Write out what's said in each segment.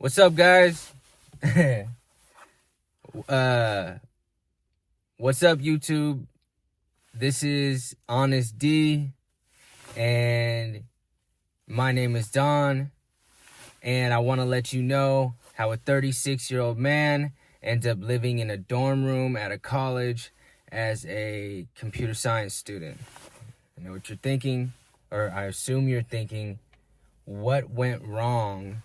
What's up, guys? uh, what's up, YouTube? This is Honest D, and my name is Don, and I want to let you know how a 36-year-old man ends up living in a dorm room at a college as a computer science student. I know what you're thinking, or I assume you're thinking, what went wrong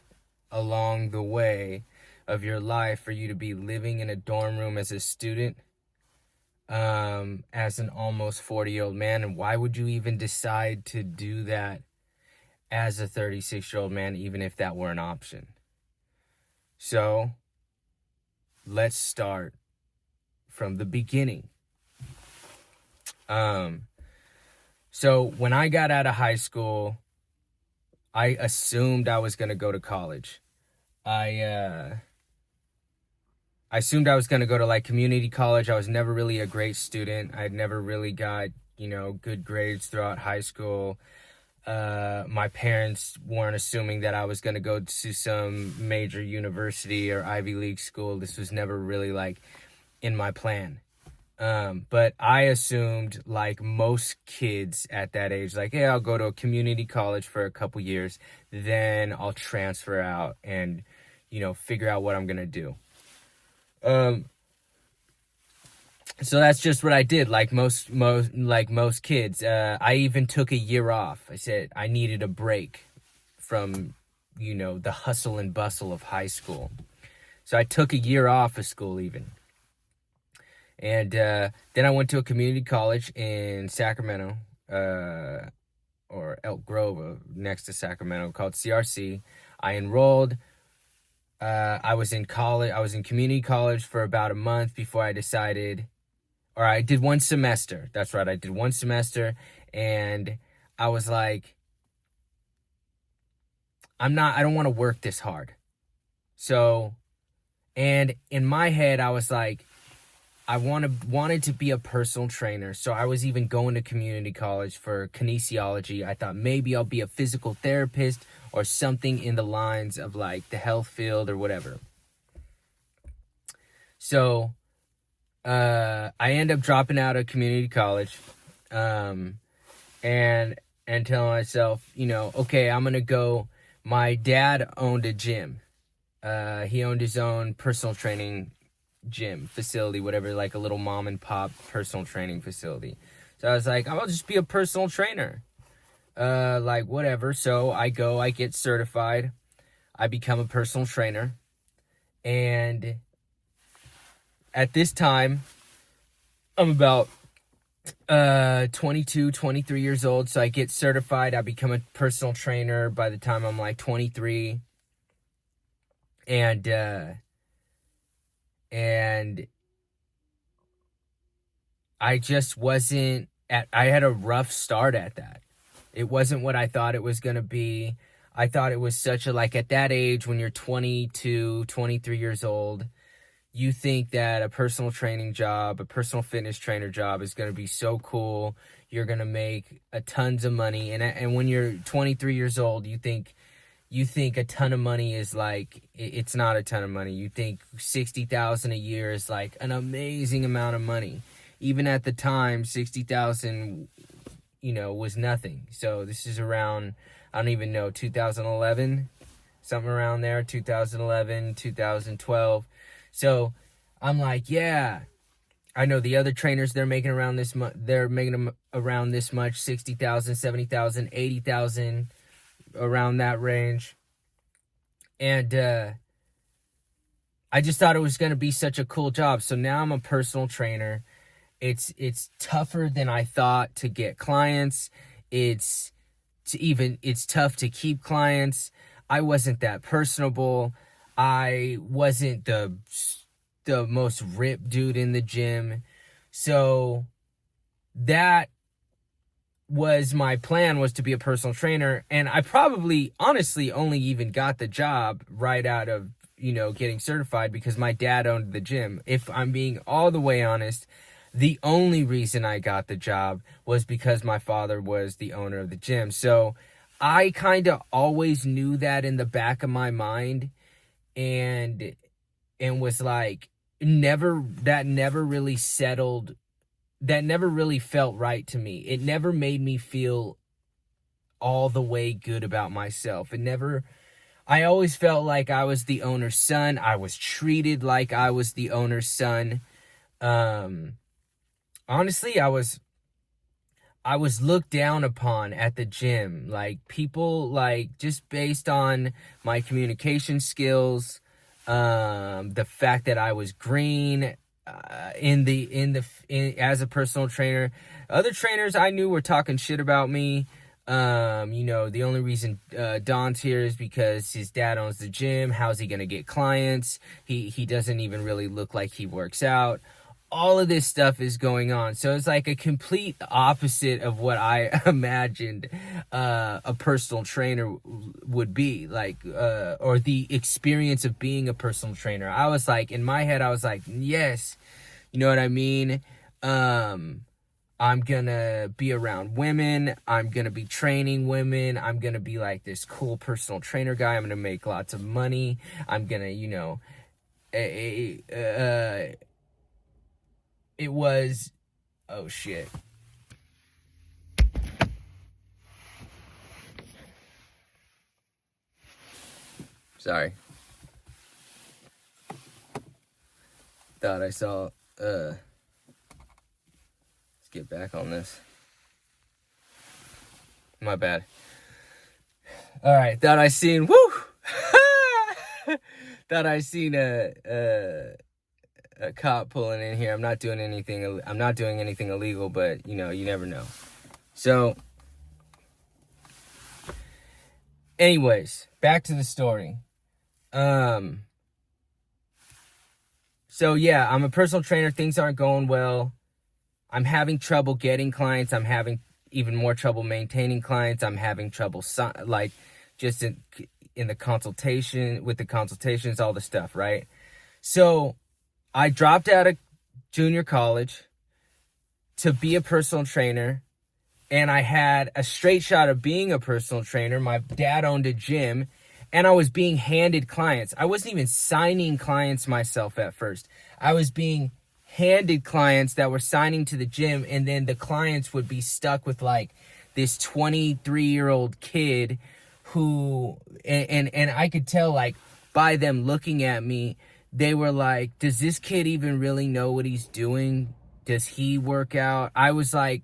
along the way of your life for you to be living in a dorm room as a student, as an almost 40-year-old man? And why would you even decide to do that as a 36-year-old man, even if that were an option? So let's start from the beginning. So when I got out of high school, I assumed I was going to go to college. I assumed I was going to go to like community college. I was never really a great student. I'd never really got, good grades throughout high school. My parents weren't assuming that I was going to go to some major university or Ivy League school. This was never really like in my plan. But I assumed, like most kids at that age, like, hey, I'll go to a community college for a couple years, then I'll transfer out and, figure out what I'm going to do. So that's just what I did. Like most kids, I even took a year off. I said I needed a break from, the hustle and bustle of high school. So I took a year off of school even. And then I went to a community college in Sacramento, or Elk Grove, next to Sacramento, called CRC. I enrolled. I was in community college for about a month before I decided, or I did one semester. That's right. I did one semester, and I was like, I don't want to work this hard. So, and in my head, I was like, I wanted to be a personal trainer. So I was even going to community college for kinesiology. I thought maybe I'll be a physical therapist or something in the lines of like the health field or whatever. So I end up dropping out of community college, and telling myself, okay, I'm going to go. My dad owned a gym. He owned his own personal training gym facility, whatever, like a little mom and pop personal training facility. So I was like, I'll just be a personal trainer, like whatever. So I get certified, I become a personal trainer, and at this time I'm about 22, 23 years old. So I get certified, I become a personal trainer by the time I'm like 23, and I just wasn't I had a rough start at that. It wasn't what I thought it was going to be. I thought it was such a, like, at that age when you're 22, 23 years old, you think that a personal training job, a personal fitness trainer job is going to be so cool. You're going to make tons of money. And when you're 23 years old, you think a ton of money is like, it's not a ton of money. You think $60,000 a year is like an amazing amount of money. Even at the time, $60,000, was nothing. So this is around, I don't even know, 2011, something around there, 2011, 2012. So I'm like, yeah, I know the other trainers, they're making around this much, $60,000, $70,000, $80,000, around that range. And I just thought it was going to be such a cool job. So now I'm a personal trainer. It's tougher than I thought to get clients. It's tough to keep clients. I wasn't that personable. I wasn't the most ripped dude in the gym. So that was my plan, was to be a personal trainer. And I probably honestly only even got the job right out of, getting certified because my dad owned the gym. If I'm being all the way honest, the only reason I got the job was because my father was the owner of the gym. So I kind of always knew that in the back of my mind. and was like, never really settled, that never really felt right to me. It never made me feel all the way good about myself. I always felt like I was the owner's son. I was treated like I was the owner's son. Honestly, I was looked down upon at the gym. Like, people, like, just based on my communication skills, the fact that I was green, as a personal trainer. Other trainers I knew were talking shit about me. The only reason Don's here is because his dad owns the gym. How's he gonna get clients? He doesn't even really look like he works out. All of this stuff is going on. So it's like a complete opposite of what I imagined a personal trainer would be like, or the experience of being a personal trainer. I was like, in my head, I was like, yes, you know what I mean? I'm gonna be around women. I'm gonna be training women. I'm gonna be like this cool personal trainer guy. I'm gonna make lots of money. I'm gonna, it was, oh shit. Sorry. Thought I saw, let's get back on this. My bad. All right, thought I seen, thought I seen a cop pulling in here. I'm not doing anything illegal, but you never know. So, anyways, back to the story. So yeah, I'm a personal trainer. Things aren't going well. I'm having trouble getting clients. I'm having even more trouble maintaining clients. I'm having trouble, just in the consultation, with the consultations, all the stuff, right? So I dropped out of junior college to be a personal trainer, and I had a straight shot of being a personal trainer. My dad owned a gym, and I was being handed clients. I wasn't even signing clients myself at first. I was being handed clients that were signing to the gym, and then the clients would be stuck with like this 23-year-old kid who, and I could tell, like, by them looking at me, they were like, does this kid even really know what he's doing? Does he work out? I was like,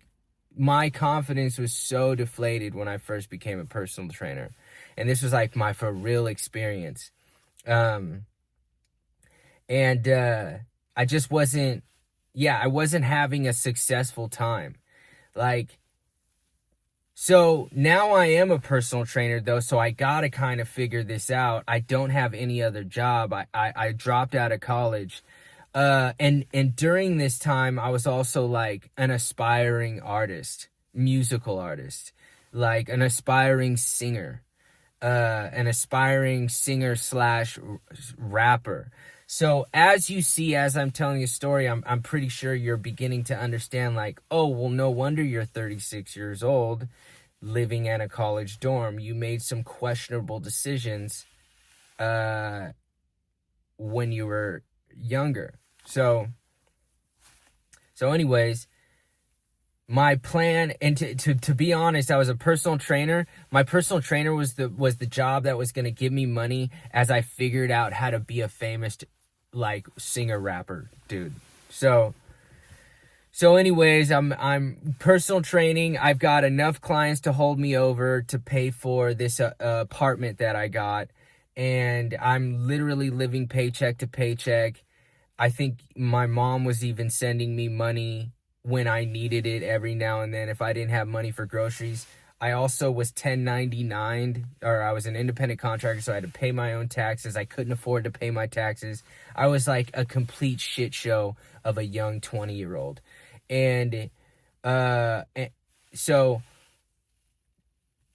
my confidence was so deflated when I first became a personal trainer. And this was like my for real experience. I just wasn't, I wasn't having a successful time. Like, so now I am a personal trainer though, so I gotta kind of figure this out. I don't have any other job. I dropped out of college. And during this time, I was also like an aspiring artist, musical artist, like an aspiring singer. An aspiring singer / rapper. So as you see, as I'm telling you a story, I'm pretty sure you're beginning to understand, like, oh, well, no wonder you're 36 years old, living in a college dorm. You made some questionable decisions when you were younger. So anyways, my plan, and to be honest, I was a personal trainer. My personal trainer was the job that was going to give me money as I figured out how to be a famous, like, singer rapper dude. So anyways, I'm personal training. I've got enough clients to hold me over to pay for this apartment that I got, and I'm literally living paycheck to paycheck. I think my mom was even sending me money when I needed it every now and then if I didn't have money for groceries. I also was 1099, or I was an independent contractor, so I had to pay my own taxes. I couldn't afford to pay my taxes. I was like a complete shit show of a young 20-year-old. And so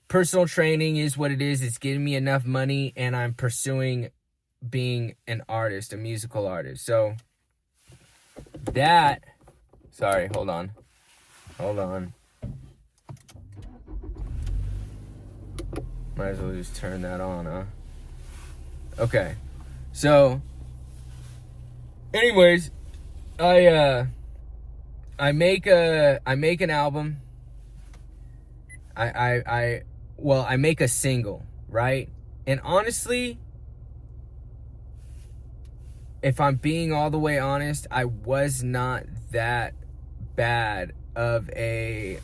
personal training is what it is. It's getting me enough money, and I'm pursuing being an artist, a musical artist. So that... Sorry, hold on. Might as well just turn that on, huh? Okay. So, anyways, I make an album. I make a single, right? And honestly, if I'm being all the way honest, I was not that bad of an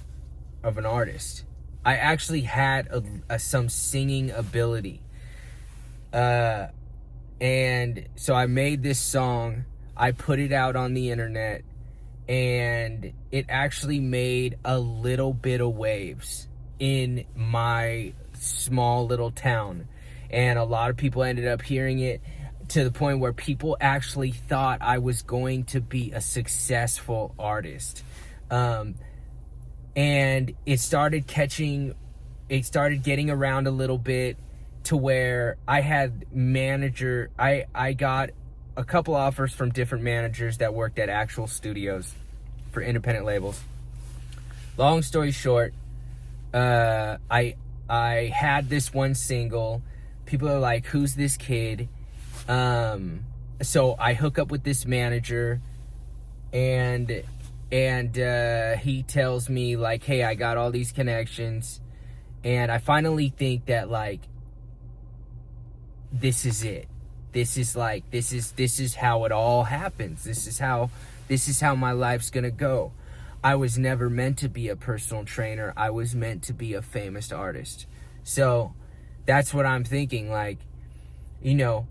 artist. I actually had some singing ability. And so I made this song, I put it out on the internet, and it actually made a little bit of waves in my small little town. And a lot of people ended up hearing it, to the point where people actually thought I was going to be a successful artist. And it started getting around a little bit, to where I had I got a couple offers from different managers that worked at actual studios for independent labels. Long story short, I had this one single. People are like, who's this kid? So I hook up with this manager, and he tells me like, hey, I got all these connections, and I finally think that like, this is it. This is how it all happens. This is how my life's gonna go. I was never meant to be a personal trainer. I was meant to be a famous artist. So that's what I'm thinking. Like, you know,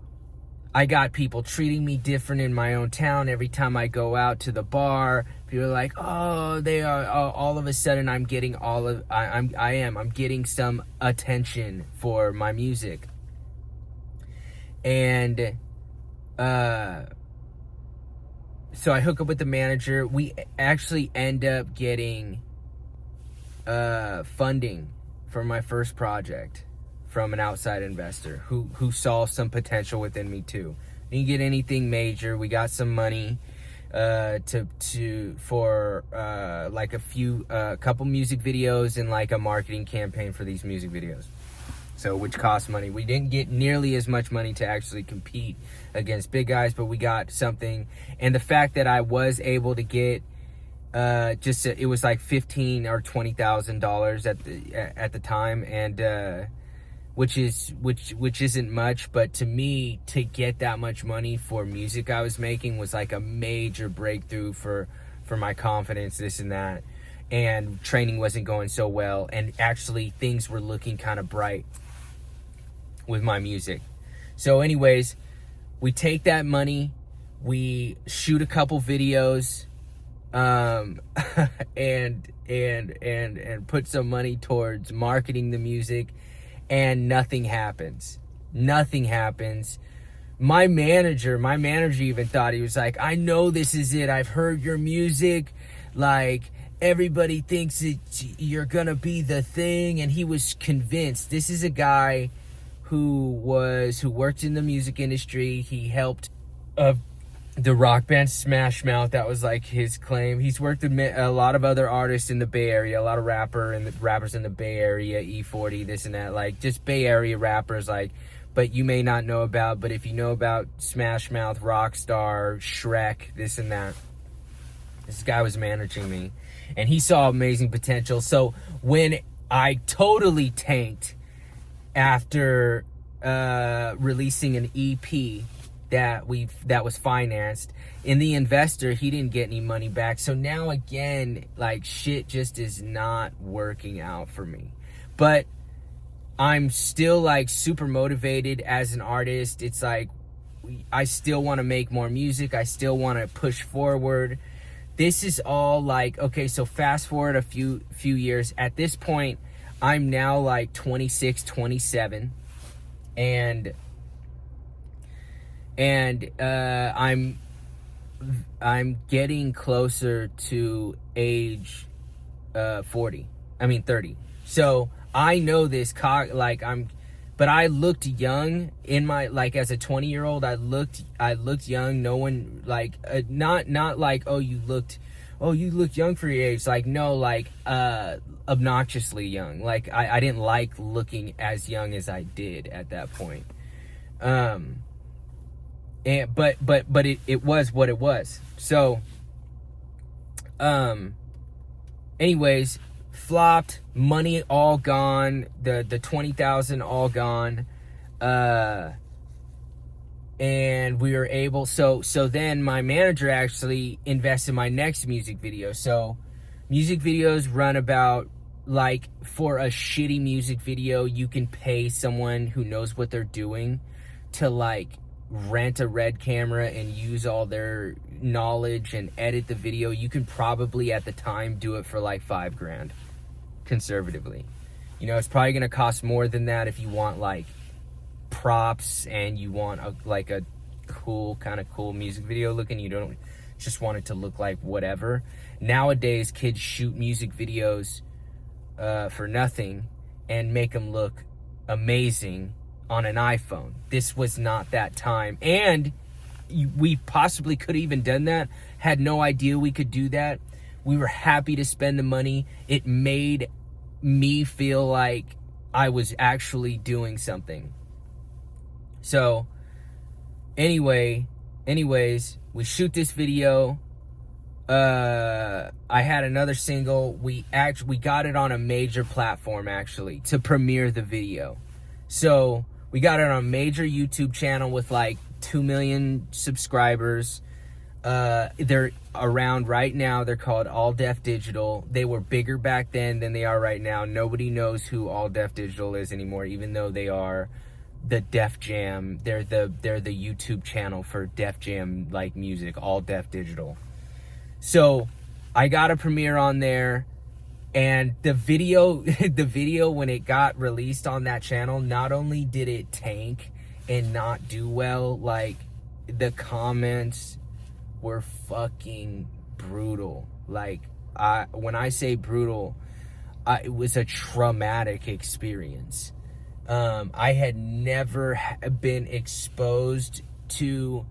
I got people treating me different in my own town. Every time I go out to the bar, people are like, oh, all of a sudden I'm getting I'm getting some attention for my music. And so I hook up with the manager. We actually end up getting funding for my first project from an outside investor who saw some potential within me too. Didn't get anything major. We got some money for like a couple music videos and like a marketing campaign for these music videos. So, which cost money. We didn't get nearly as much money to actually compete against big guys, but we got something. And the fact that I was able to get it was like $15,000 or $20,000 at the time, and which isn't much, but to me, to get that much money for music I was making was like a major breakthrough for my confidence, this and that. And training wasn't going so well, and actually things were looking kind of bright with my music. So anyways, we take that money, we shoot a couple videos, and put some money towards marketing the music, and nothing happens. My manager even thought, he was like, I know this is it. I've heard your music. Like, everybody thinks that you're gonna be the thing. And he was convinced. This is a guy who worked in the music industry. He helped the rock band Smash Mouth. That was like his claim. He's worked with a lot of other artists in the Bay Area, a lot of rappers in the Bay Area, E40, this and that, like just Bay Area rappers, like, but you may not know about, but if you know about Smash Mouth, Rockstar, Shrek, this and that, this guy was managing me, and he saw amazing potential. So when I totally tanked after releasing an EP that was financed, and the investor, he didn't get any money back. So now again, like, shit just is not working out for me. But I'm still like super motivated as an artist. It's like, I still want to make more music. I still want to push forward. This is all like, okay, so fast forward a few years. At this point, I'm now like 26, 27, and I'm getting closer to age 30. So I know this but I looked young in my, like, as a 20-year-old. I looked young. No one, like, not like, you looked young for your age. Like, no, like, obnoxiously young. Like, I didn't like looking as young as I did at that point. And but it was what it was. So anyways, flopped, money all gone, the 20,000 all gone. And we were able, so then my manager actually invested in my next music video. So music videos run about, like, for a shitty music video, you can pay someone who knows what they're doing to, like, rent a Red camera and use all their knowledge and edit the video. You can probably at the time do it for like $5,000 conservatively. You know, it's probably going to cost more than that if you want like props and you want a kind of cool music video looking. You don't just want it to look like whatever. Nowadays, kids shoot music videos for nothing and make them look amazing on an iPhone. This was not that time. And we possibly could have even done that. Had no idea we could do that. We were happy to spend the money. It made me feel like I was actually doing something. So anyways, we shoot this video. I had another single. We got it on a major platform actually to premiere the video. So we got it on a major YouTube channel with like 2 million subscribers. They're around right now. They're called All Def Digital. They were bigger back then than they are right now. Nobody knows who All Def Digital is anymore, even though they are the Def Jam. They're the YouTube channel for Def Jam like music, All Def Digital. So I got a premiere on there, and the video when it got released on that channel, not only did it tank and not do well, like the comments were fucking brutal. Like when I say brutal, it was a traumatic experience. I had never been exposed to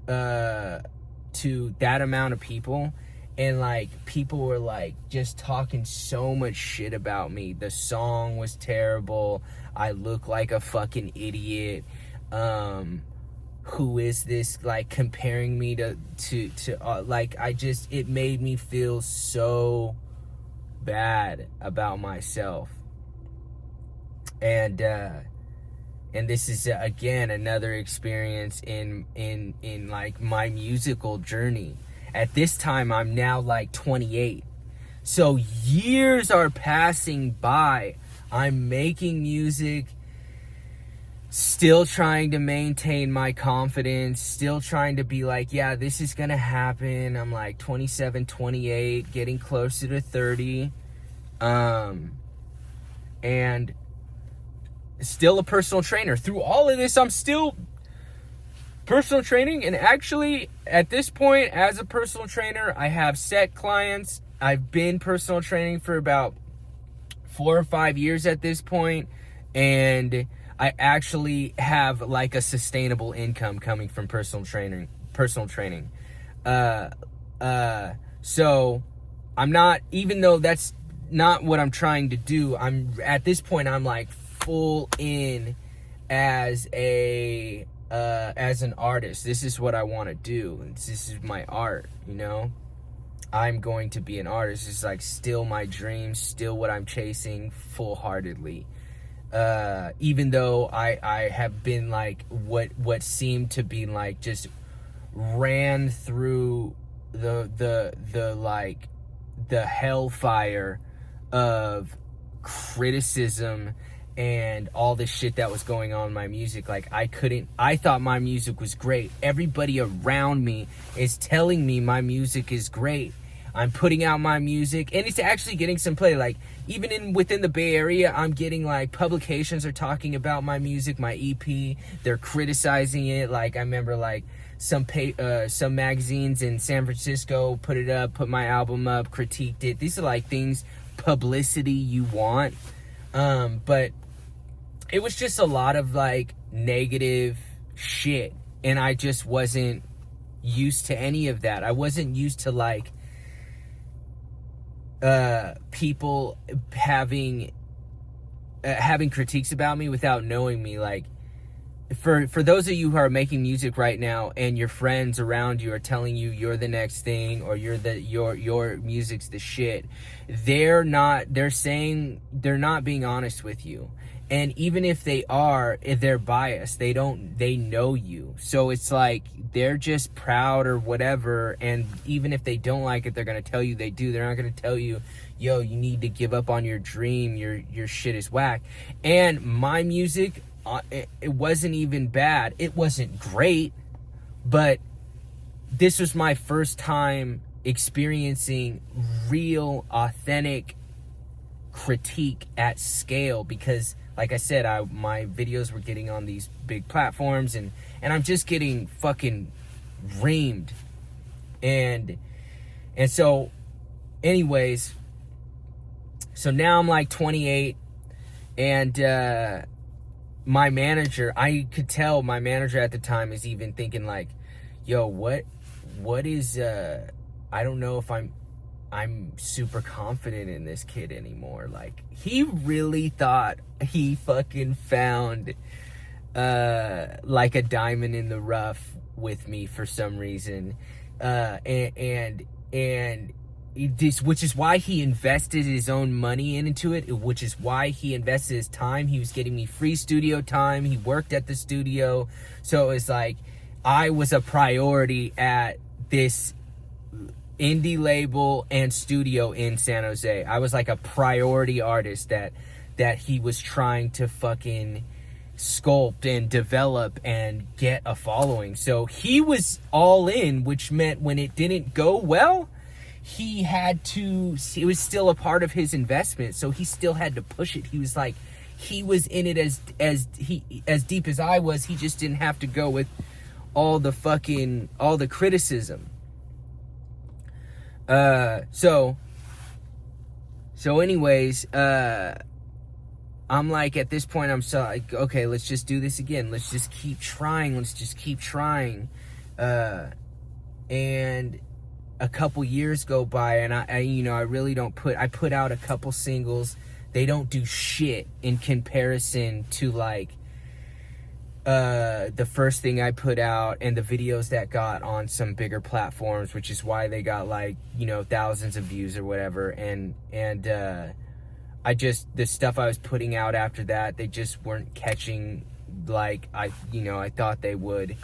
that amount of people, and like people were like just talking so much shit about me. The song was terrible. I look like a fucking idiot. Who is this, like comparing me to like, it made me feel so bad about myself. And this is again another experience in like my musical journey. At this time, I'm now like 28. So years are passing by. I'm making music, still trying to maintain my confidence, still trying to be like, yeah, this is gonna happen. I'm like 27, 28, getting closer to 30. And still a personal trainer. Through all of this, I'm still personal training. And actually, at this point, as a personal trainer, I have set clients. I've been personal training for about 4 or 5 years at this point, and I actually have like a sustainable income coming from personal training. So I'm not, even though that's not what I'm trying to do, I'm at this point, I'm like full in as an artist. This is what I want to do. This is my art, you know? I'm going to be an artist. It's like still my dream, still what I'm chasing full-heartedly. Even though I have been like what seemed to be like just ran through the hellfire of criticism and all this shit that was going on in my music. Like I thought my music was great. Everybody around me is telling me my music is great. I'm putting out my music and it's actually getting some play. Like even within the Bay Area, I'm getting like publications are talking about my music, my EP. They're criticizing it. Like I remember like some magazines in San Francisco put it up, put my album up, critiqued it. These are like things, publicity you want. But it was just a lot of like negative shit, and I just wasn't used to any of that. I wasn't used to like people having critiques about me without knowing me. Like for those of you who are making music right now and your friends around you are telling you you're the next thing, or your music's the shit, they're not being honest with you. And even if they are, if they're biased, they know you. So it's like they're just proud or whatever, and even if they don't like it, they're going to tell you they do. They're not going to tell you, yo, you need to give up on your dream, your shit is whack. And my music, it wasn't even bad. It wasn't great, but this was my first time experiencing real, authentic critique at scale, because like I said, my videos were getting on these big platforms, and I'm just getting fucking reamed. And so anyways, so now I'm like 28, and my manager, I could tell my manager at the time is even thinking like, yo, what is, I don't know if I'm super confident in this kid anymore. Like, he really thought he fucking found, like a diamond in the rough with me for some reason. And this, which is why he invested his own money into it, which is why he invested his time. He was getting me free studio time. He worked at the studio. So it was like, I was a priority at this indie label and studio in San Jose. I was like a priority artist that he was trying to fucking sculpt and develop and get a following. So he was all in, which meant when it didn't go well, he had to, it was still a part of his investment, so he still had to push it. He was like, he was in it as deep as I was. He just didn't have to go with all the criticism. So anyways, I'm like, at this point, I'm so like, okay, let's just do this again. Let's just keep trying. And a couple years go by, and I really don't I put out a couple singles. They don't do shit in comparison to like, the first thing I put out and the videos that got on some bigger platforms, which is why they got like, thousands of views or whatever. And the stuff I was putting out after that, they just weren't catching like I thought they would.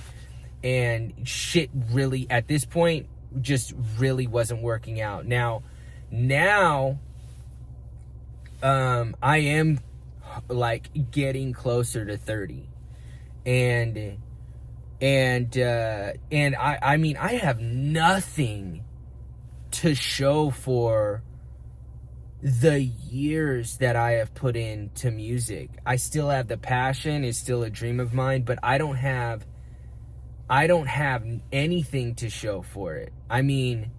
And shit really, at this point, just really wasn't working out. Now, I am like getting closer to 30. And I mean, I have nothing to show for the years that I have put into music. I still have the passion, it's still a dream of mine, but I don't have anything to show for it. I mean,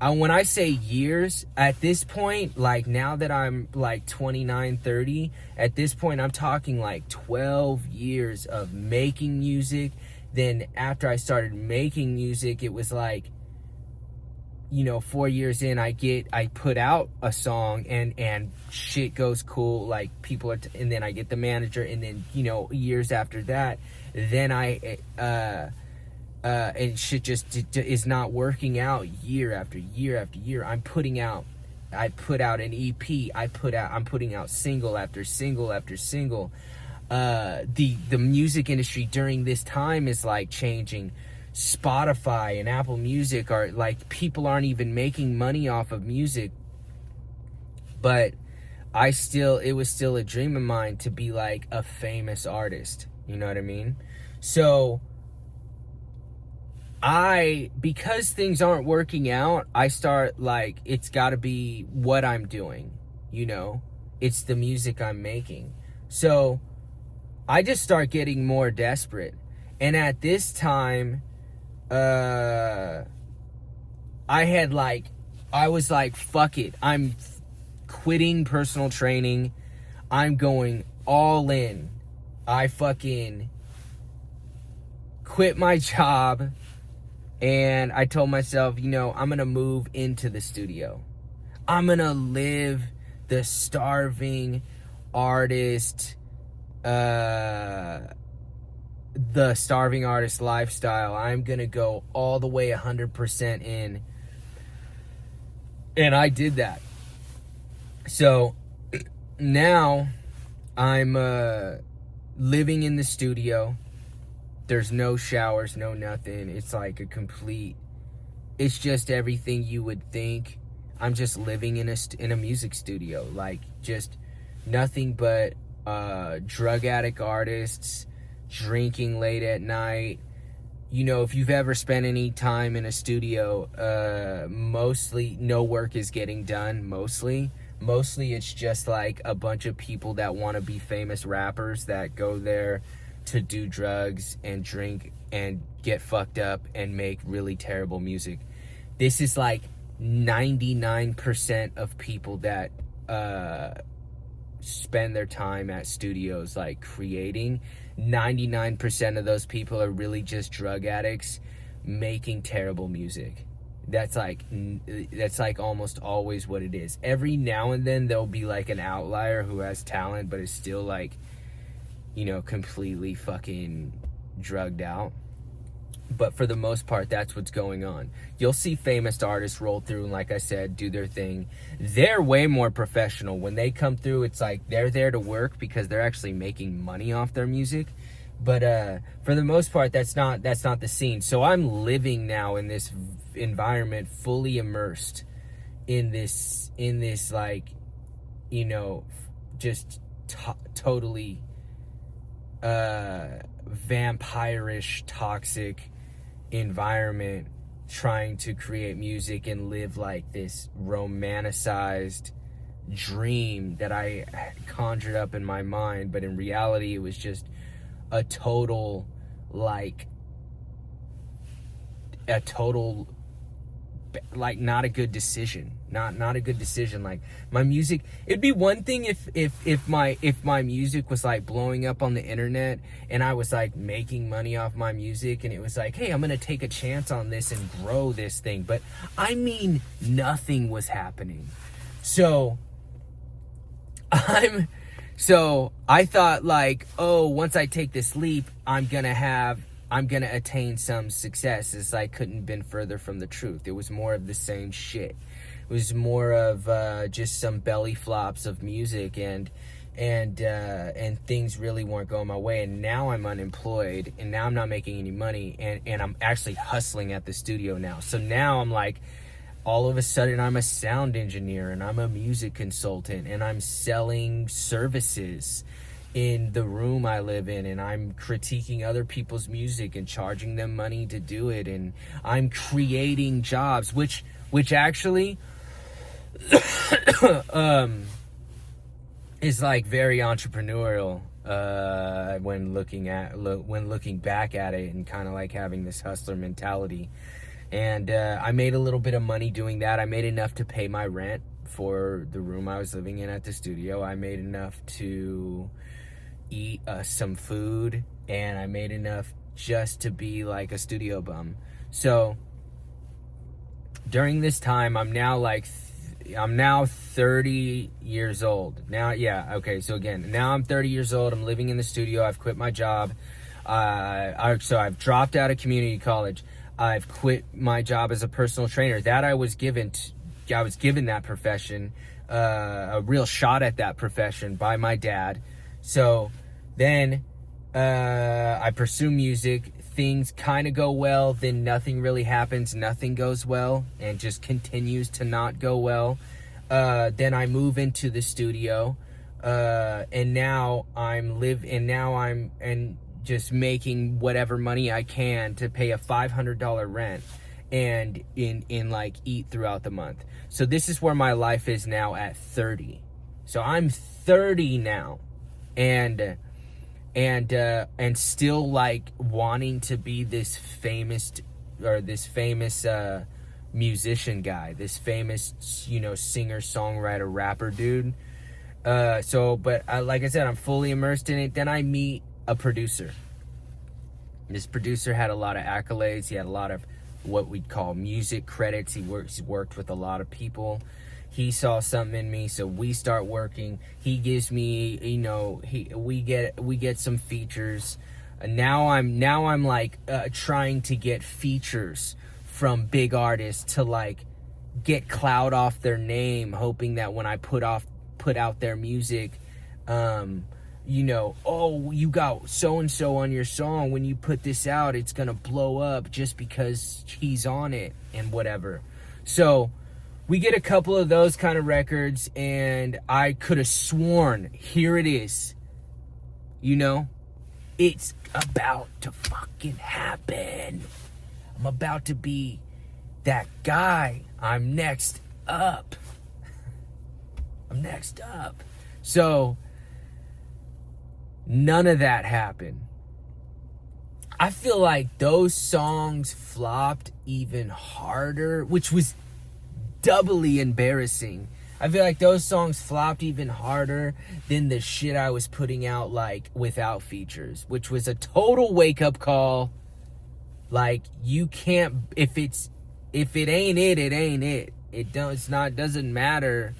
when I say years, at this point, like now that I'm like 29, 30, at this point I'm talking like 12 years of making music. Then after I started making music, it was like, 4 years in, I put out a song and shit goes cool, like people are, and then I get the manager, and then, years after that, then and shit just is not working out year after year after year. I put out an EP, I'm putting out single after single after single. The music industry during this time is like changing. Spotify and Apple Music are like, people aren't even making money off of music, but it was still a dream of mine to be like a famous artist. You know what I mean? So because things aren't working out, I start like, it's gotta be what I'm doing, it's the music I'm making. So I just start getting more desperate. And at this time, I was like, fuck it. I'm quitting personal training. I'm going all in. I fucking quit my job. And I told myself, I'm going to move into the studio. I'm going to live the starving artist the starving artist lifestyle. I'm gonna go all the way 100% in, and I did that. So now I'm living in the studio. There's no showers, no nothing. It's like a complete, it's just everything you would think. I'm just living in a music studio, like just nothing but drug addict artists, drinking late at night. You know, if you've ever spent any time in a studio, mostly no work is getting done. Mostly it's just like a bunch of people that want to be famous rappers that go there to do drugs and drink and get fucked up and make really terrible music. This is like 99% of people that spend their time at studios like creating. 99% of those people are really just drug addicts making terrible music. That's like almost always what it is. Every now and then there'll be like an outlier who has talent but is still like, you know, completely fucking drugged out. But for the most part, that's what's going on. You'll see famous artists roll through and, like I said, do their thing. They're way more professional. When they come through, it's like they're there to work because they're actually making money off their music. But for the most part, that's not the scene. So I'm living now in this environment, fully immersed in this like, you know, just totally vampirish, toxic environment, trying to create music and live like this romanticized dream that I conjured up in my mind, but in reality it was just a total not a good decision. Not a good decision. Like my music, it'd be one thing if my music was like blowing up on the internet and I was like making money off my music and it was like, hey, I'm gonna take a chance on this and grow this thing. But I mean, nothing was happening. So I thought like, oh, once I take this leap, I'm gonna attain some success. It's like couldn't have been further from the truth. It was more of the same shit. It was more of just some belly flops of music, and things really weren't going my way. And now I'm unemployed, and now I'm not making any money, and I'm actually hustling at the studio now. So now I'm like, all of a sudden I'm a sound engineer, and I'm a music consultant, and I'm selling services in the room I live in, and I'm critiquing other people's music and charging them money to do it, and I'm creating jobs, which actually is like very entrepreneurial when looking back at it, and kind of like having this hustler mentality. And I made a little bit of money doing that. I made enough to pay my rent for the room I was living in at the studio. I made enough to eat some food, and I made enough just to be like a studio bum. So during this time, I'm now 30 years old. Now I'm 30 years old. I'm living in the studio. I've quit my job. So I've dropped out of community college. I've quit my job as a personal trainer. That I was given that profession, a real shot at that profession by my dad. So then I pursue music. Things kind of go well, then nothing really happens. Nothing goes well, and just continues to not go well. Then I move into the studio, and now I'm just making whatever money I can to pay a $500 rent and in like eat throughout the month. So this is where my life is now at 30. So I'm 30 now, and still like wanting to be this famous musician guy, this famous, singer, songwriter, rapper dude. But like I said, I'm fully immersed in it. Then I meet a producer. This producer had a lot of accolades. He had a lot of what we'd call music credits. He worked with a lot of people. He saw something in me, so we start working. He gives me, we get some features. Now I'm like trying to get features from big artists to like get clout off their name, hoping that when I put out their music, oh, you got so and so on your song. When you put this out, it's gonna blow up just because he's on it and whatever. So we get a couple of those kind of records, and I could have sworn, here it is. It's about to fucking happen. I'm about to be that guy. I'm next up. So, none of that happened. I feel like those songs flopped even harder, which was doubly embarrassing. I feel like those songs flopped even harder than the shit I was putting out, like, without features, which was a total wake-up call. Like, you can't, if it ain't it, it ain't it. Doesn't matter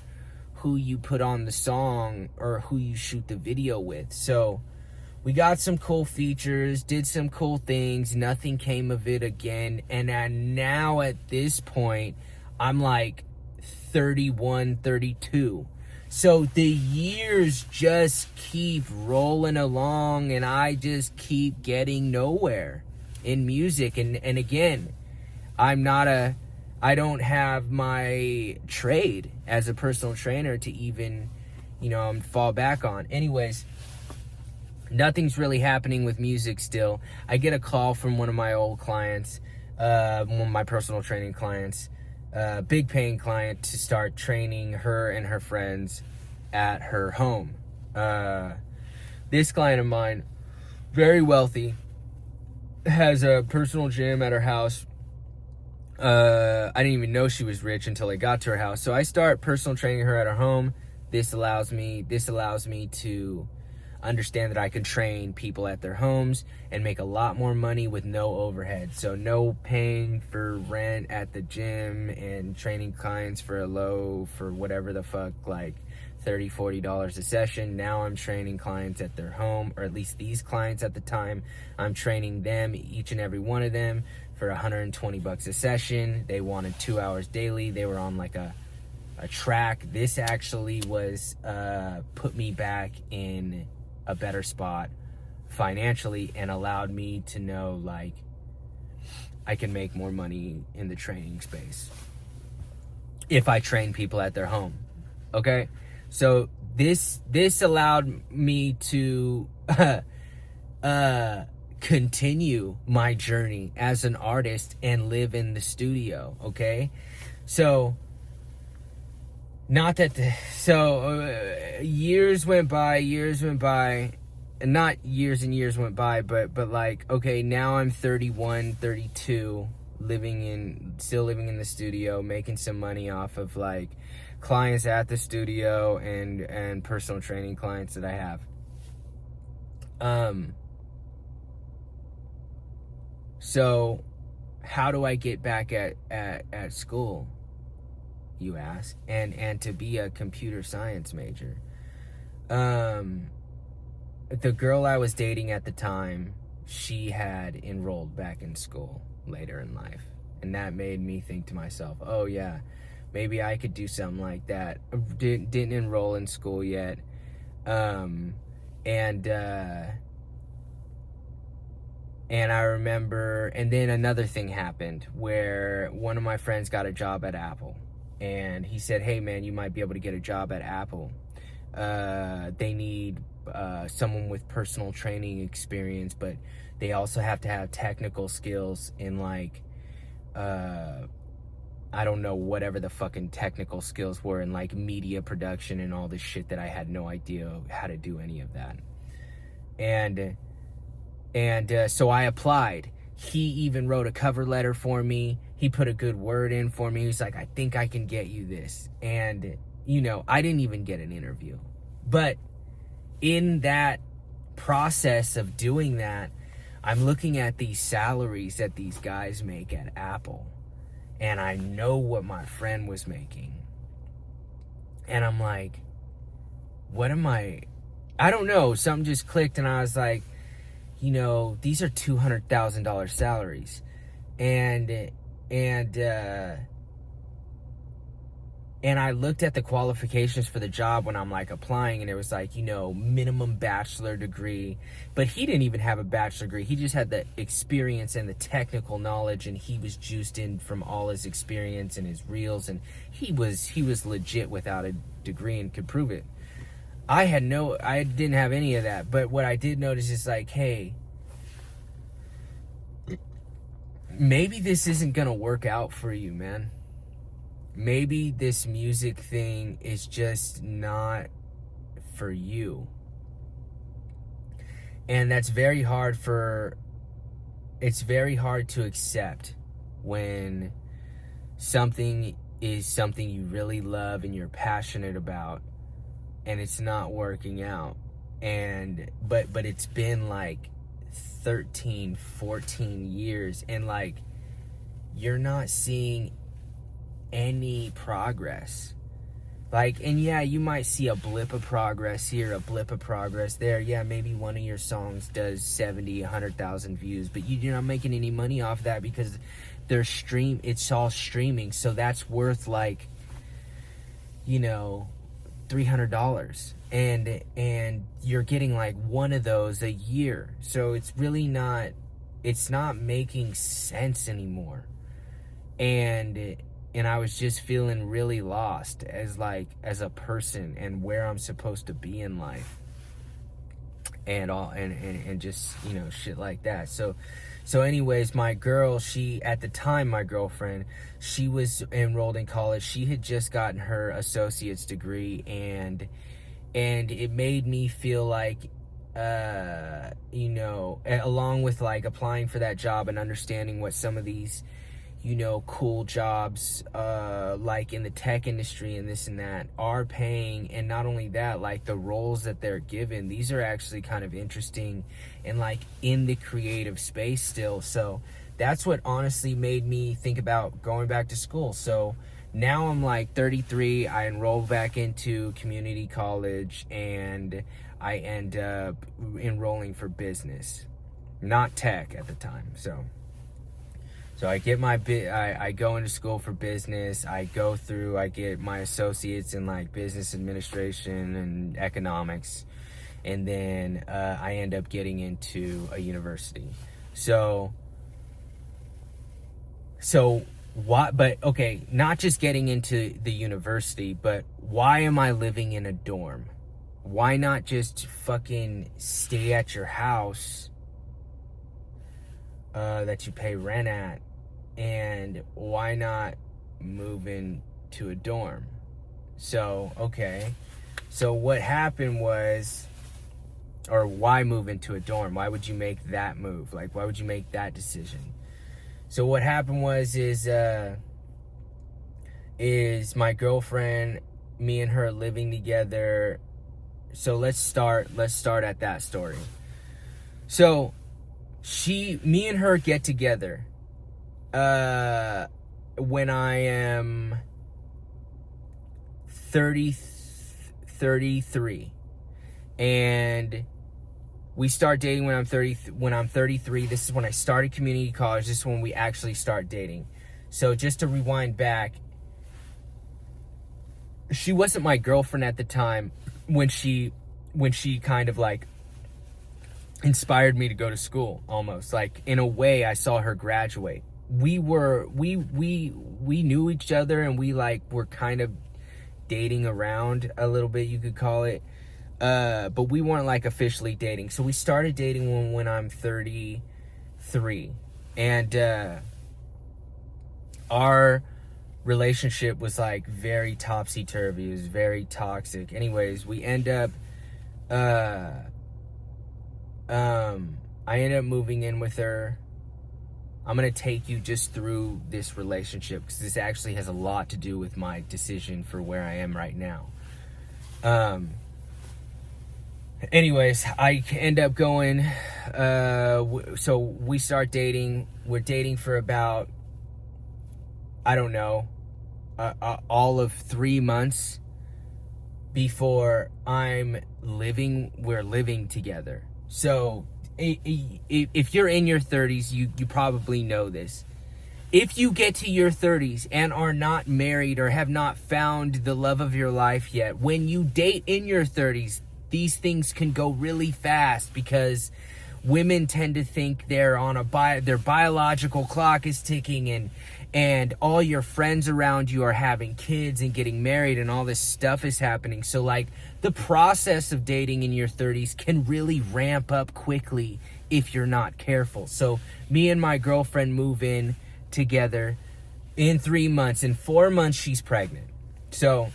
who you put on the song or who you shoot the video with. So we got some cool features, did some cool things, nothing came of it again. And now at this point, I'm like 31, 32. So the years just keep rolling along, and I just keep getting nowhere in music. And again, I don't have my trade as a personal trainer to even, fall back on. Anyways, nothing's really happening with music still. I get a call from one of my old clients, one of my personal training clients, big paying client, to start training her and her friends at her home. This client of mine, very wealthy, has a personal gym at her house. I didn't even know she was rich until I got to her house. So I start personal training her at her home. This allows me to understand that I can train people at their homes and make a lot more money with no overhead. So no paying for rent at the gym and training clients for whatever the fuck, like $30, $40 a session. Now I'm training clients at their home, or at least these clients at the time. I'm training them, each and every one of them, for $120 a session. They wanted 2 hours daily. They were on like a track. This actually was put me back in a better spot financially and allowed me to know, like, I can make more money in the training space if I train people at their home. Okay? So this allowed me to continue my journey as an artist and live in the studio. Okay? So years went by, and not years and years went by, but like, okay, now I'm 31, 32, still living in the studio, making some money off of like clients at the studio and personal training clients that I have. So how do I get back at school, you ask, and to be a computer science major? The girl I was dating at the time, she had enrolled back in school later in life, and that made me think to myself, oh yeah, maybe I could do something like that. Didn't enroll in school yet, and I remember, and then another thing happened where one of my friends got a job at Apple. And he said, hey man, you might be able to get a job at Apple. They need someone with personal training experience, but they also have to have technical skills in like, I don't know, whatever the fucking technical skills were in like media production and all this shit that I had no idea how to do any of that. And so I applied. He even wrote a cover letter for me. He put a good word in for me. He's like, I think I can get you this. And, I didn't even get an interview. But in that process of doing that, I'm looking at these salaries that these guys make at Apple. And I know what my friend was making. And I'm like, what am I don't know. Something just clicked, and I was like, these are $200,000 salaries. And, and, uh, and I looked at the qualifications for the job when I'm like applying, and it was like, minimum bachelor degree. But he didn't even have a bachelor degree. He just had the experience and the technical knowledge, and he was juiced in from all his experience and his reels, and he was legit without a degree and could prove it. I didn't have any of that. But what I did notice is like, hey, maybe this isn't gonna work out for you, man. Maybe this music thing is just not for you. And it's very hard to accept when something is something you really love and you're passionate about, and it's not working out. But it's been like 13, 14 years, and like you're not seeing any progress. Like, and yeah, you might see a blip of progress here, a blip of progress there. Yeah, maybe one of your songs does 70, 100,000 views, but you're not making any money off that because it's all streaming. So that's worth like, $300. And you're getting like one of those a year. So it's not making sense anymore. And I was just feeling really lost as a person and where I'm supposed to be in life, and just shit like that. So anyways, my girlfriend, she was enrolled in college. She had just gotten her associate's degree, and it made me feel like, along with like applying for that job and understanding what some of these cool jobs, like in the tech industry and this and that are paying. And not only that, like the roles that they're given, these are actually kind of interesting and like in the creative space still. So that's what honestly made me think about going back to school. So now I'm like 33, I enroll back into community college, and I end up enrolling for business, not tech at the time. So I get I go into school for business. I get my associates in like business administration and economics. And then I end up getting into a university. So what, but okay, not just getting into the university, but why am I living in a dorm? Why not just fucking stay at your house that you pay rent at? And why not move into a dorm? So, okay. So what happened was, or why move into a dorm? Why would you make that move? Like, why would you make that decision? So what happened is my girlfriend, me and her living together. So let's start at that story. So me and her get together when I am 33, and we start dating when I'm 33. This is when I started community college. This is when we actually start dating. So just to rewind back, she wasn't my girlfriend at the time when she kind of like inspired me to go to school. Almost like in a way I saw her graduate. We knew each other, and we like were kind of dating around a little bit, you could call it, but we weren't like officially dating. So we started dating when I'm 33, and our relationship was like very topsy-turvy. It was very toxic. Anyways, we end up I ended up moving in with her. I'm going to take you just through this relationship because this actually has a lot to do with my decision for where I am right now. Anyways, I end up going, so we start dating. We're dating for about, I don't know, all of 3 months. before we're living together. So if you're in your 30s, you probably know this. If you get to your 30s and are not married or have not found the love of your life yet, when you date in your 30s, these things can go really fast because women tend to think they're on their biological clock is ticking, and all your friends around you are having kids and getting married and all this stuff is happening. So like the process of dating in your 30s can really ramp up quickly if you're not careful. So me and my girlfriend move in together in 3 months. In 4 months, she's pregnant. So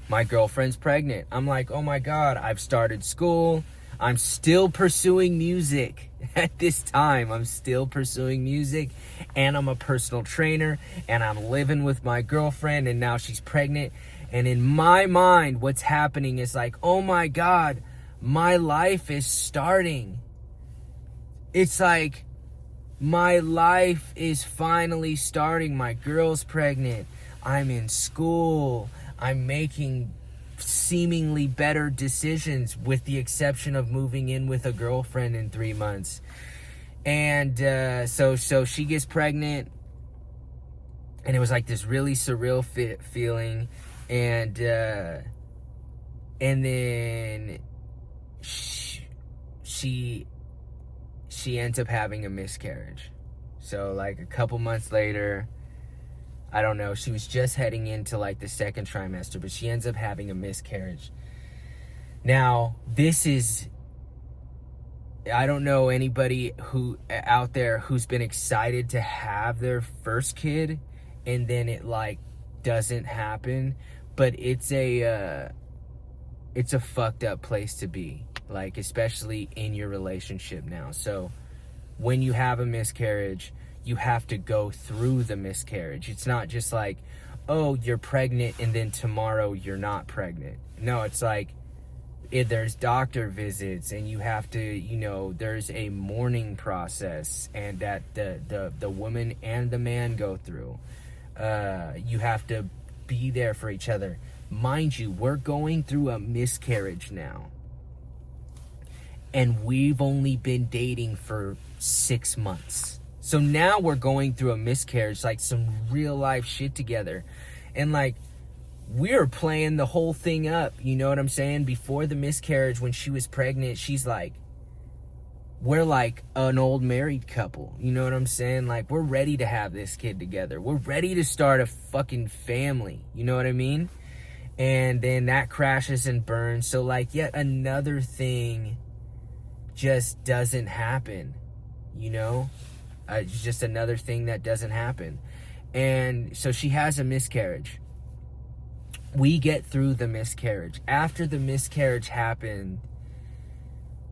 my girlfriend's pregnant. I'm like, oh my God, I've started school. I'm still pursuing music at this time. I'm still pursuing music, and I'm a personal trainer, and I'm living with my girlfriend, and now she's pregnant. And in my mind, what's happening is like, oh my God, my life is starting. It's like, my life is finally starting. My girl's pregnant. I'm in school. I'm making seemingly better decisions, with the exception of moving in with a girlfriend in 3 months. And so she gets pregnant, and it was like this really surreal feeling. And then she ends up having a miscarriage. So like a couple months later, I don't know, she was just heading into like the second trimester, but she ends up having a miscarriage. Now, I don't know anybody who out there who's been excited to have their first kid and then it like doesn't happen, but it's a fucked up place to be, like especially in your relationship now. So when you have a miscarriage, you have to go through the miscarriage. It's not just like, oh, you're pregnant and then tomorrow you're not pregnant. No, it's like there's doctor visits, and you have to, there's a mourning process, and that the woman and the man go through. You have to be there for each other. Mind you, we're going through a miscarriage now, and we've only been dating for 6 months. So now we're going through a miscarriage, like some real life shit together. And like, we're playing the whole thing up, you know what I'm saying? Before the miscarriage, when she was pregnant, she's like, we're like an old married couple, you know what I'm saying? Like, we're ready to have this kid together. We're ready to start a fucking family, you know what I mean? And then that crashes and burns. So like, yet another thing just doesn't happen, you know? It's just another thing that doesn't happen. And so she has a miscarriage. We get through the miscarriage. After the miscarriage happened,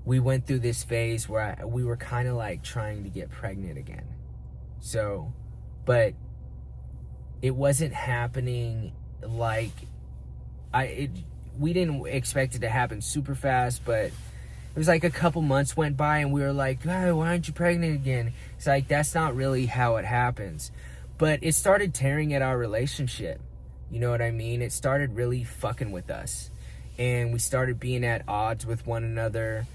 we went through this phase where we were kind of like trying to get pregnant again. So, but it wasn't happening like we didn't expect it to happen super fast, but it was like a couple months went by and we were like, oh, why aren't you pregnant again? It's like, that's not really how it happens. But it started tearing at our relationship. You know what I mean? It started really fucking with us. And we started being at odds with one another.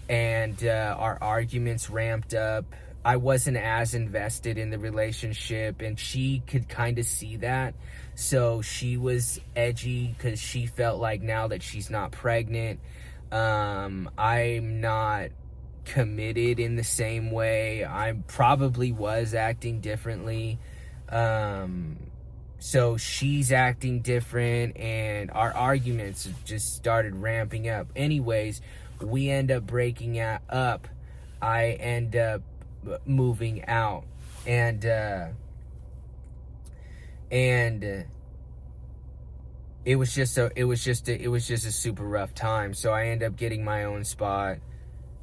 And our arguments ramped up. I wasn't as invested in the relationship, and she could kind of see that. So she was edgy because she felt like now that she's not pregnant, I'm not committed in the same way. I probably was acting differently. So she's acting different, and our arguments just started ramping up. Anyways, we end up breaking up. I end up moving out, and it was just a super rough time. So I end up getting my own spot.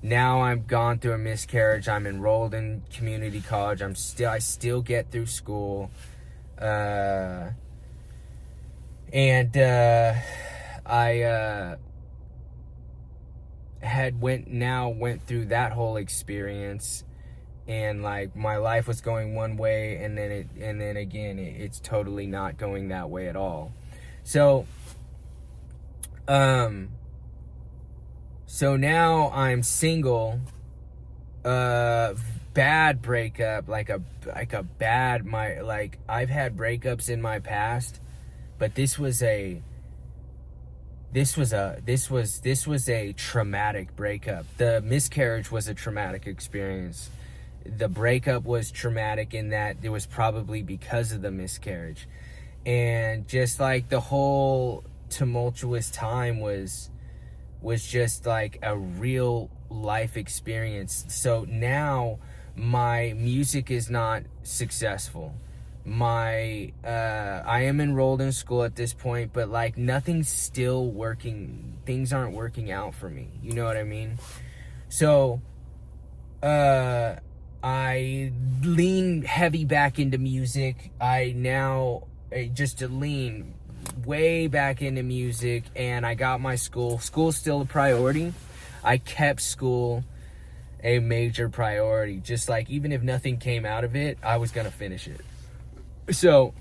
Now I'm gone through a miscarriage. I'm enrolled in community college. I still get through school. I went through that whole experience, and like my life was going one way, and then again it's totally not going that way at all. So So now I'm single. Bad breakup, like a bad, I've had breakups in my past, but this was a traumatic breakup. The miscarriage was a traumatic experience. The breakup was traumatic in that it was probably because of the miscarriage. And just like the whole tumultuous time was just like a real life experience. So now my music is not successful. I am enrolled in school at this point, but like nothing's still working. Things aren't working out for me. You know what I mean? So I lean heavy back into music. Just to lean way back into music, and I got my school. School's still a priority. I kept school a major priority. Just like, even if nothing came out of it, I was gonna finish it. So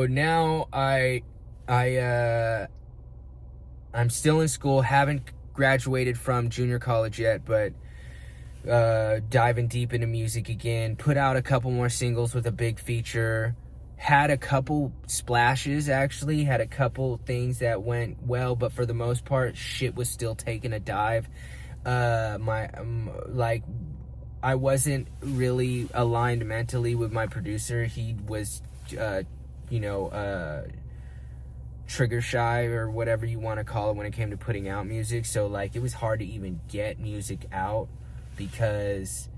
now I'm still in school, haven't graduated from junior college yet, but diving deep into music again. Put out a couple more singles with a big feature. Had a couple splashes, actually. Had a couple things that went well, but for the most part, shit was still taking a dive. I wasn't really aligned mentally with my producer. He was, trigger shy, or whatever you want to call it, when it came to putting out music. So, like, it was hard to even get music out because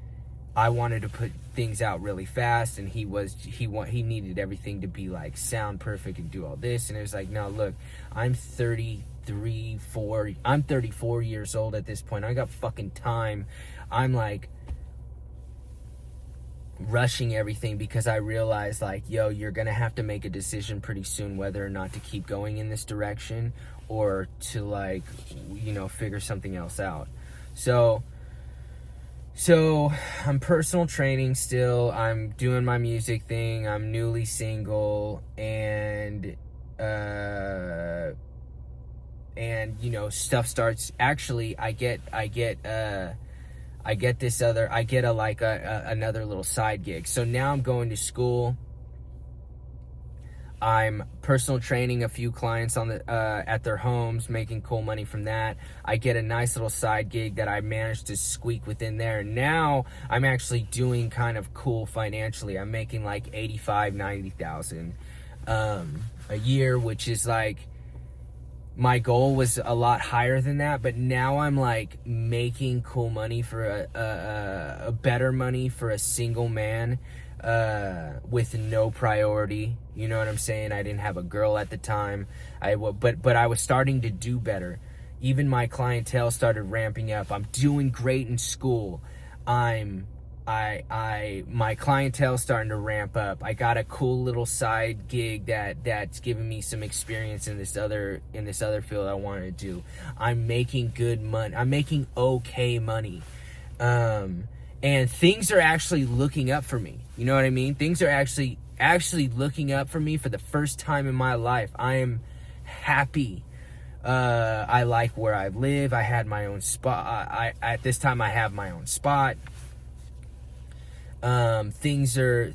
I wanted to put things out really fast, and he needed everything to be like sound perfect and do all this. And it was like, no, look, I'm 34 years old at this point. I got fucking time. I'm like rushing everything because I realized, like, yo, you're gonna have to make a decision pretty soon whether or not to keep going in this direction or to, like, figure something else out. So I'm personal training still. I'm doing my music thing. I'm newly single, and stuff starts. Actually, I get another little side gig. So now I'm going to school. I'm personal training a few clients on at their homes, making cool money from that. I get a nice little side gig that I managed to squeak within there. Now I'm actually doing kind of cool financially. I'm making like 85, 90,000 a year, which is like, my goal was a lot higher than that, but now I'm like making cool money for a better money for a single man with no priority. You know what I'm saying? I didn't have a girl at the time. But I was starting to do better. Even my clientele started ramping up. I'm doing great in school. My clientele starting to ramp up. I got a cool little side gig that's giving me some experience in this other field I wanted to do. I'm making good money. I'm making okay money. And things are actually looking up for me. You know what I mean? Things are actually looking up for me for the first time in my life. I am happy. I like where I live. I had my own spot. At this time I have my own spot. Things are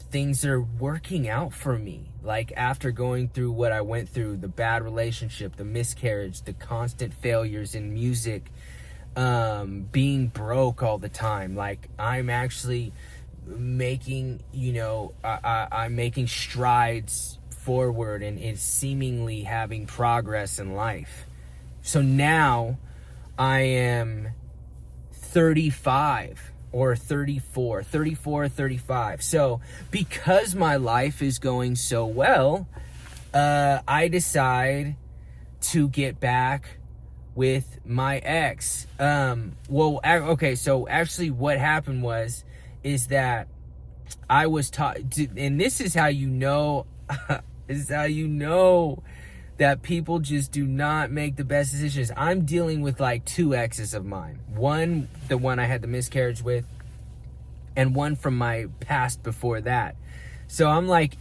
working out for me. Like, after going through what I went through, the bad relationship, the miscarriage, the constant failures in music, being broke all the time, like, I'm actually making, I'm making strides forward and is seemingly having progress in life. So now I am 35 or 34, 35. So because my life is going so well, I decide to get back with my ex. Okay, so actually what happened is that I was taught, and this is how you know, that people just do not make the best decisions. I'm dealing with like two exes of mine. One, the one I had the miscarriage with, and one from my past before that. So I'm like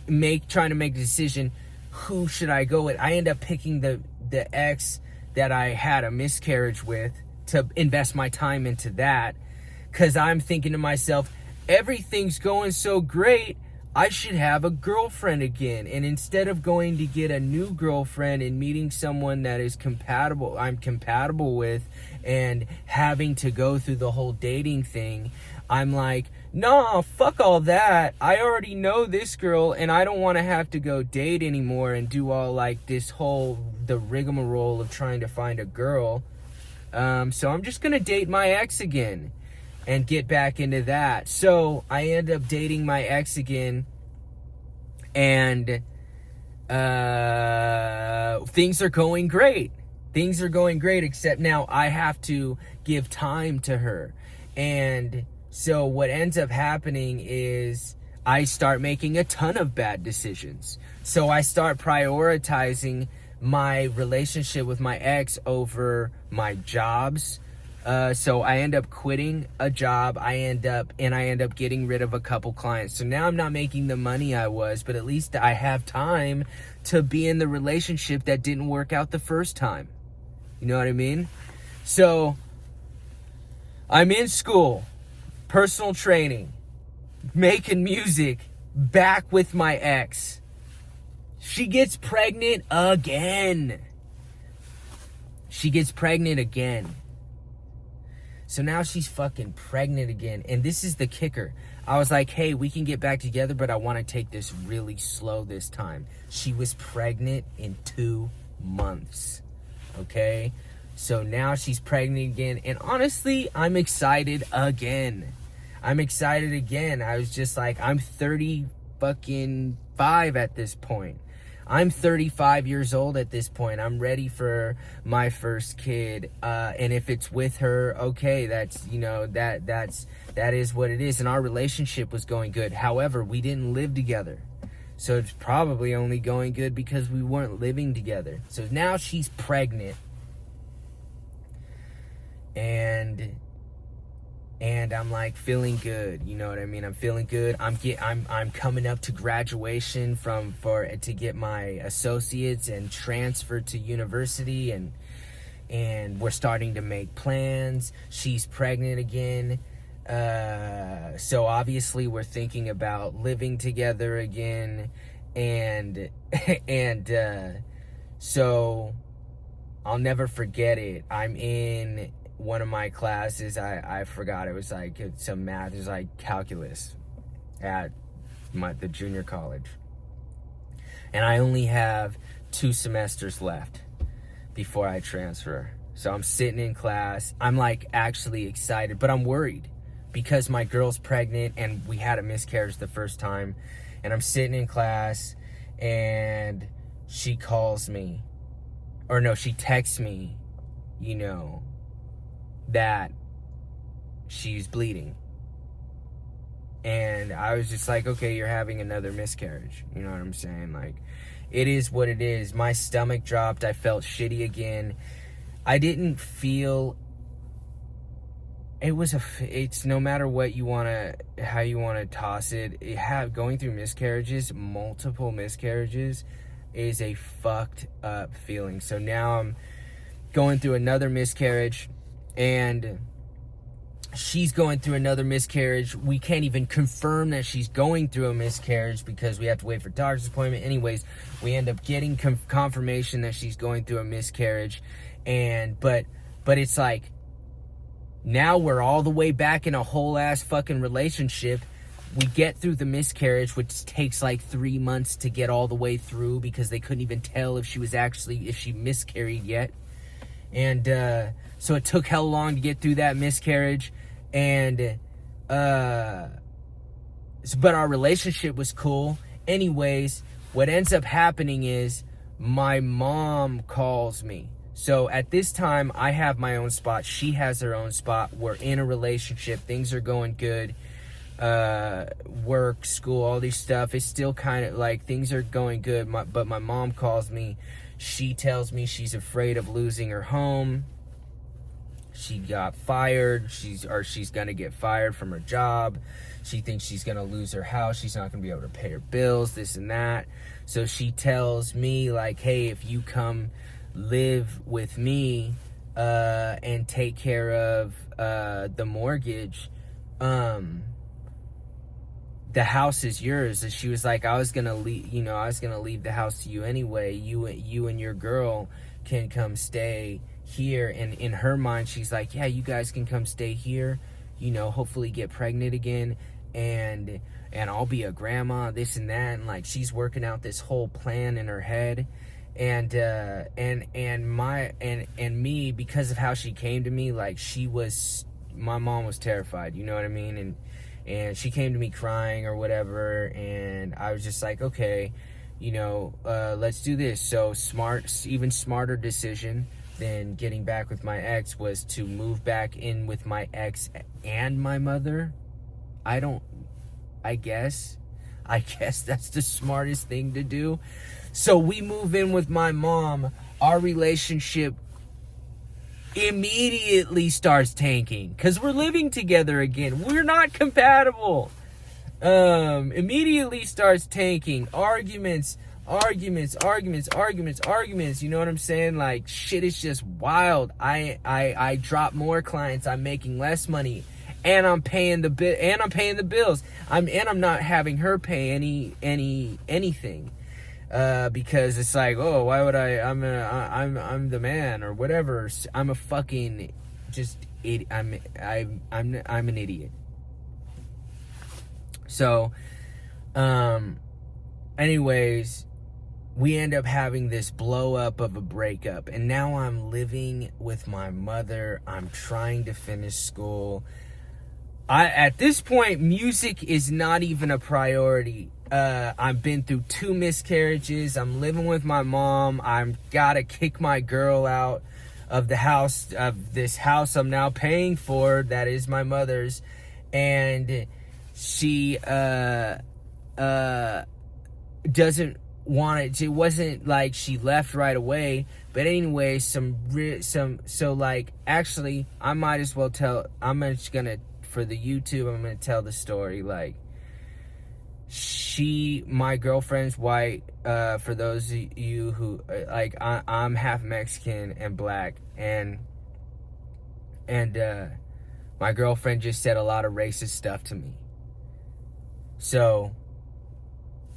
trying to make a decision, who should I go with? I end up picking the the ex that I had a miscarriage with to invest my time into that, because I'm thinking to myself, everything's going so great, I should have a girlfriend again. And instead of going to get a new girlfriend and meeting someone that is I'm compatible with, and having to go through the whole dating thing, I'm like, no, fuck all that. I already know this girl, and I don't want to have to go date anymore and do all like the rigmarole of trying to find a girl. So I'm just gonna date my ex again and get back into that. So I end up dating my ex again, and things are going great. Things are going great, except now I have to give time to her. And so what ends up happening is I start making a ton of bad decisions. So I start prioritizing my relationship with my ex over my jobs. So I end up quitting a job. I end up getting rid of a couple clients. So now I'm not making the money I was, but at least I have time to be in the relationship that didn't work out the first time. You know what I mean? So I'm in school, personal training, making music, back with my ex. She gets pregnant again. So now she's fucking pregnant again. And this is the kicker. I was like, hey, we can get back together, but I want to take this really slow this time. She was pregnant in 2 months. Okay? So now she's pregnant again. And honestly, I'm excited again. I was just like, I'm 30 fucking 5 at this point. I'm 35 years old at this point. I'm ready for my first kid. And if it's with her, okay, that's, that is what it is. And our relationship was going good. However, we didn't live together. So it's probably only going good because we weren't living together. So now she's pregnant. And I'm like feeling good, you know what I mean? I'm feeling good. I'm coming up to graduation to get my associates and transfer to university, and we're starting to make plans. She's pregnant again. So obviously we're thinking about living together again, and so I'll never forget it. I'm in one of my classes, I forgot, it was like some math, it was like calculus at the junior college. And I only have 2 semesters left before I transfer. So I'm sitting in class, I'm like actually excited, but I'm worried because my girl's pregnant and we had a miscarriage the first time. And I'm sitting in class and she calls me, or no, she texts me, that she's bleeding. And I was just like, okay, you're having another miscarriage. You know what I'm saying? Like, it is what it is. My stomach dropped. I felt shitty again. I didn't feel... It's no matter what how you want to toss it. Going through miscarriages, multiple miscarriages, is a fucked up feeling. So now I'm going through another miscarriage, and she's going through another miscarriage. We can't even confirm that she's going through a miscarriage because we have to wait for doctor's appointment. Anyways, we end up getting confirmation that she's going through a miscarriage. But it's like, now we're all the way back in a whole ass fucking relationship. We get through the miscarriage, which takes like 3 months to get all the way through because they couldn't even tell if she miscarried yet. And so it took hell long to get through that miscarriage. But our relationship was cool. Anyways, what ends up happening is my mom calls me. So at this time, I have my own spot. She has her own spot. We're in a relationship. Things are going good. Work, school, all these stuff. It's still kind of like things are going good. But my mom calls me. She tells me she's afraid of losing her home. She got fired. She's gonna get fired from her job. She thinks she's gonna lose her house. She's not gonna be able to pay her bills, this and that. So she tells me like, hey, if you come live with me and take care of the mortgage, the house is yours. And she was like, I was gonna leave the house to you anyway. You and your girl can come stay here. And in her mind, she's like, yeah, you guys can come stay here, hopefully get pregnant again, and I'll be a grandma, this and that. And like, she's working out this whole plan in her head. And me, because of how she came to me, like, my mom was terrified, you know what I mean? And she came to me crying or whatever, and I was just like, okay, let's do this. So even smarter decision than getting back with my ex was to move back in with my ex and my mother. I guess that's the smartest thing to do. So we move in with my mom. Our relationship immediately starts tanking because we're living together again. We're not compatible. Immediately starts tanking. Arguments. You know what I'm saying? Like, shit is just wild. I drop more clients. I'm making less money, and I'm paying the bill. And I'm paying the bills. I'm not having her pay anything. Because it's like, oh, why would I'm the man or whatever. I'm a fucking I'm an idiot. So, anyways, we end up having this blow up of a breakup, and now I'm living with my mother. I'm trying to finish school. At this point, music is not even a priority. I've been through 2 miscarriages. I'm living with my mom. I've got to kick my girl out of this house I'm now paying for. That is my mother's. And she, doesn't want it. It wasn't like she left right away. But anyway, actually, I might as well for the YouTube, I'm going to tell the story. Like, my girlfriend's white, for those of you who, like, I'm half Mexican and black, and my girlfriend just said a lot of racist stuff to me. So,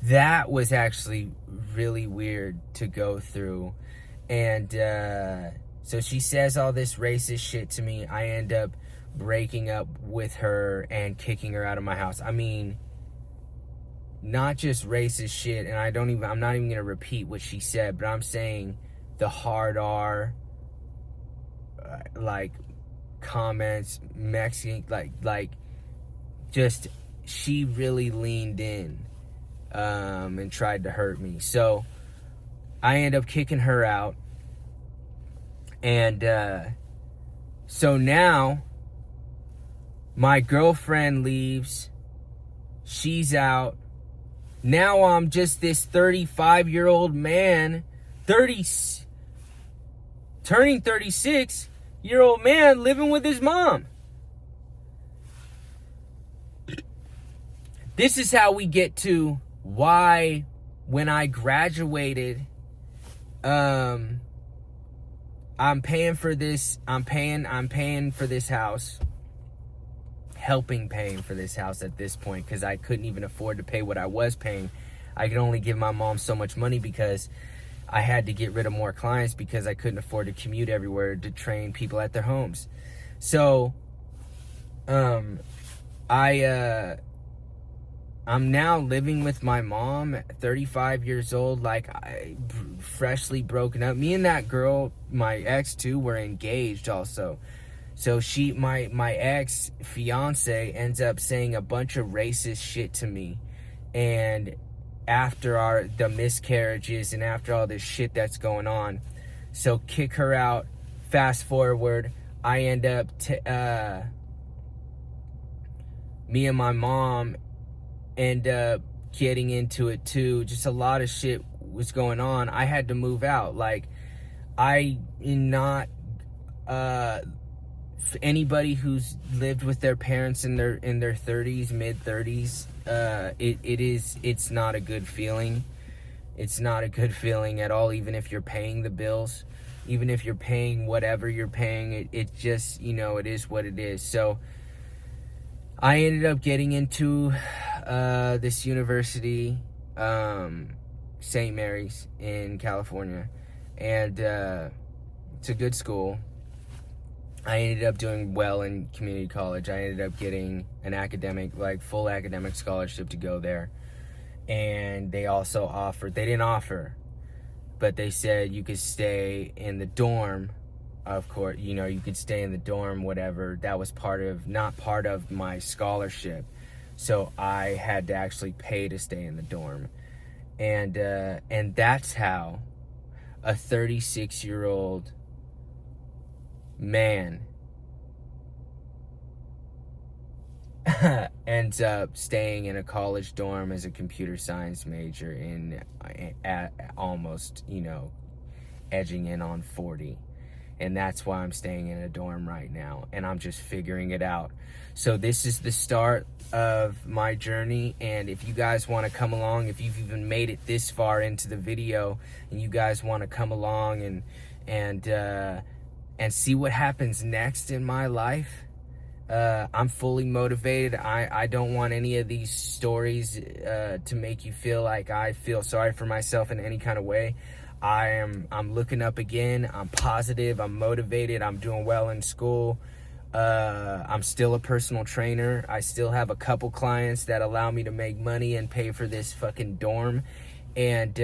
that was actually really weird to go through, and, so she says all this racist shit to me. I end up breaking up with her and kicking her out of my house. I mean, not just racist shit, and I'm not even gonna repeat what she said, but I'm saying the hard R, like, comments, Mexican, like, just, she really leaned in, and tried to hurt me. So, I end up kicking her out, and, so now, my girlfriend leaves, she's out. Now I'm just this 35-year-old man, turning 36-year-old man living with his mom. This is how we get to why, when I graduated, I'm paying for this house. Paying for this house at this point, because I couldn't even afford to pay what I was paying. I could only give my mom so much money because I had to get rid of more clients because I couldn't afford to commute everywhere to train people at their homes. So, I'm now living with my mom at 35 years old, like, freshly broken up. Me and that girl, my ex too, were engaged also. So my ex fiance ends up saying a bunch of racist shit to me, and after the miscarriages and after all this shit that's going on, so kick her out. Fast forward, I end up me and my mom end up getting into it too. Just a lot of shit was going on. I had to move out. Like, anybody who's lived with their parents in their 30s, mid 30s, it's not a good feeling. It's not a good feeling at all, even if you're paying the bills. even if you're paying whatever you're paying, it just, you know, it is what it is. So I ended up getting into this university, St. Mary's in California, and it's a good school. I ended up doing well in community college. I ended up getting an academic, like full academic scholarship to go there. And they also offered, they didn't offer, but they said you could stay in the dorm. Of course, you know, you could stay in the dorm, whatever. That was not part of my scholarship. So I had to actually pay to stay in the dorm. And that's how a 36-year-old man ends up staying in a college dorm as a computer science major at almost, you know, edging in on 40. And that's why I'm staying in a dorm right now, and I'm just figuring it out. So this is the start of my journey, and if you guys want to come along, if you've even made it this far into the video and you guys want to come along and see what happens next in my life, I'm fully motivated. I don't want any of these stories to make you feel like I feel sorry for myself in any kind of way. I'm looking up again. I'm positive. I'm motivated. I'm doing well in school. I'm still a personal trainer. I still have a couple clients that allow me to make money and pay for this fucking dorm. And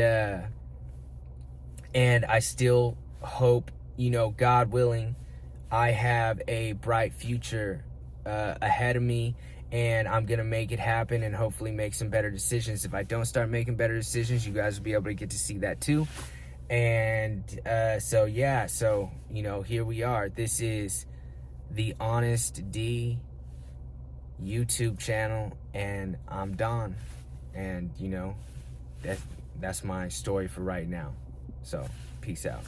I still hope, you know, God willing, I have a bright future ahead of me, and I'm gonna make it happen and hopefully make some better decisions. If I don't start making better decisions, you guys will be able to get to see that too. And so you know, here we are. This is the Honest D YouTube channel, and I'm Don, and you know, that's my story for right now. So peace out.